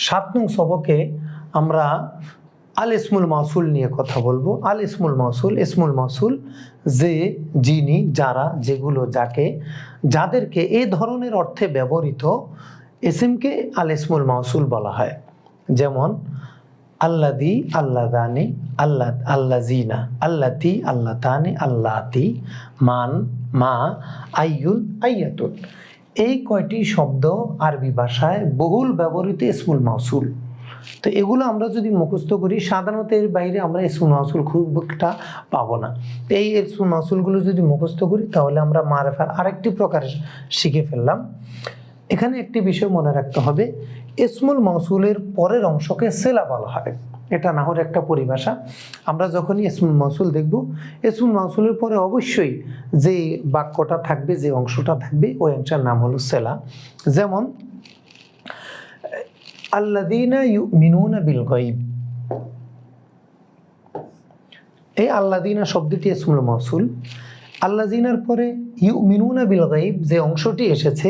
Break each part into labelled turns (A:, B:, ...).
A: সাত নং সবকে আমরা আল ইসমুল মাউসুল নিয়ে কথা বলবো। আল ইসমুল মাউসুল যে, যিনি, যারা, যেগুলো, যাকে, যাদেরকে এই ধরনের অর্থে ব্যবহৃত ইসমকে আল ইসমুল মাউসুল বলা হয়। যেমন আল্লাদি, আল্লাদানি, আল্লাজিনা, আল্লাতি, আল্লাতানি, আল্লাতি, মান, মা, আইয়ুন, আইয়াতুন। এই কয়টি শব্দ আরবি ভাষায় বহুল ব্যবহৃত ইসমুল মাউসুল। তো এগুলো আমরা যদি মুখস্থ করি, সাধারণত এর বাইরে আমরা ইসমুল মাউসুল খুব একটা পাবো না। এই ইসমুল মাউসুলগুলো যদি মুখস্থ করি তাহলে আমরা মারিফার আরেকটি প্রকার শিখে ফেললাম। এখানে একটি বিষয় মনে রাখতে হবে, ইসমুল মাউসুলের পরের অংশকে সেলা বলা হয়। এটা নাহর একটা পরিভাষা। আমরা যখনই ইসমুল মাউসুল দেখব, ইসমুল মাউসুলের পরে অবশ্যই যে বাক্যটা থাকবে, যে অংশটা থাকবে, ওই অংশের নাম হলো সেলা। যেমন আল্লাযীনা ইউমিনুনা বিল গায়ব, এই আল্লাযীনা শব্দটি ইসমুল মাউসুল। আল্লাযীনার পরে ইউমিনুনা বিল গায়ব যে অংশটি এসেছে,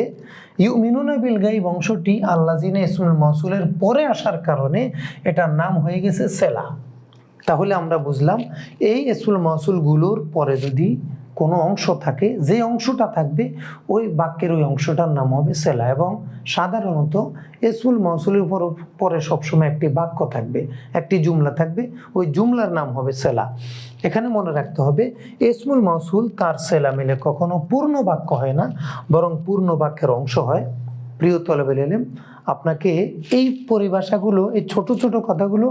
A: ইউমিনুনা বিল গায়ব অংশটি আল্লাযীনা ইসমুল মাউসুলের পরে আসার কারণে এটার নাম হয়ে গেছে সেলা। তাহলে আমরা বুঝলাম এই ইসমুল মাউসুলগুলোর পরে যদি কোনো অংশ থাকে, যে অংশটা থাকবে ওই বাক্যের ওই অংশটার নাম হবে সেলা। এবং সাধারণত ইসমুল মাউসুলের পরে সবসময় একটি বাক্য থাকবে, একটি জুমলা থাকবে, ওই জুমলার নাম হবে সেলা। এখানে মনে রাখতে হবে ইসমুল মাউসুল তার সেলা মিলে কখনো পূর্ণ বাক্য হয় না, বরং পূর্ণ বাক্যের অংশ হয়। প্রিয় তলেবে ইলম, আপনাকে এই পরিভাষাগুলো, এই ছোট ছোট কথাগুলো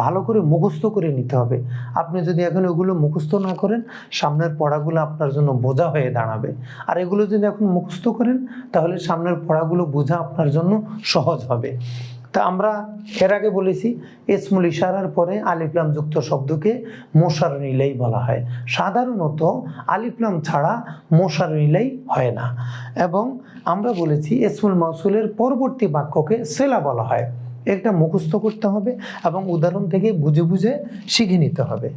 A: ভালো করে মুখস্থ করে নিতে হবে। আপনি যদি এখন ওগুলো মুখস্থ না করেন, সামনের পড়াগুলো আপনার জন্য বোঝা হয়ে দাঁড়াবে। আর এগুলো যদি এখন মুখস্থ করেন তাহলে সামনের পড়াগুলো বোঝা আপনার জন্য সহজ হবে। তা আমরা এর আগে বলেছি ইসমুল ইশারার পরে আলিফ লাম যুক্ত শব্দকে মোশাররুন ইলাইহি বলা হয়। সাধারণত আলিফ লাম ছাড়া মোশাররুন ইলাইহি হয় না। এবং আমরা বলেছি ইসমুল মাউসুলের পরবর্তী বাক্যকে সেলা বলা হয়। এটা মুখস্থ করতে হবে এবং উদাহরণ থেকে বুঝে বুঝে শিখে নিতে হবে।